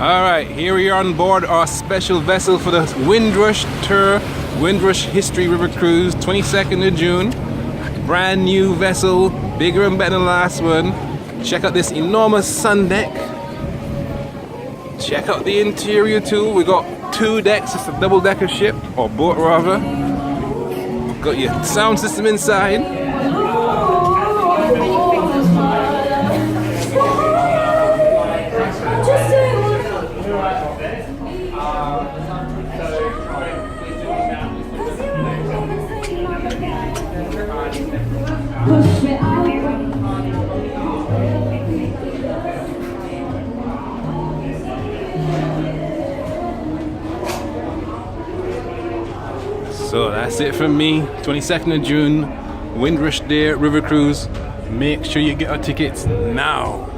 Alright, here we are on board our special vessel for the Windrush Tour, Windrush History River Cruise, 22nd of June. Brand new vessel, bigger and better than the last one. Check out this enormous sun deck. Check out the interior too. We got 2 decks, it's a double-decker ship, or boat rather. Got your sound system inside. So that's it from me. 22nd of June, Windrush Day River Cruise. Make sure you get our tickets now.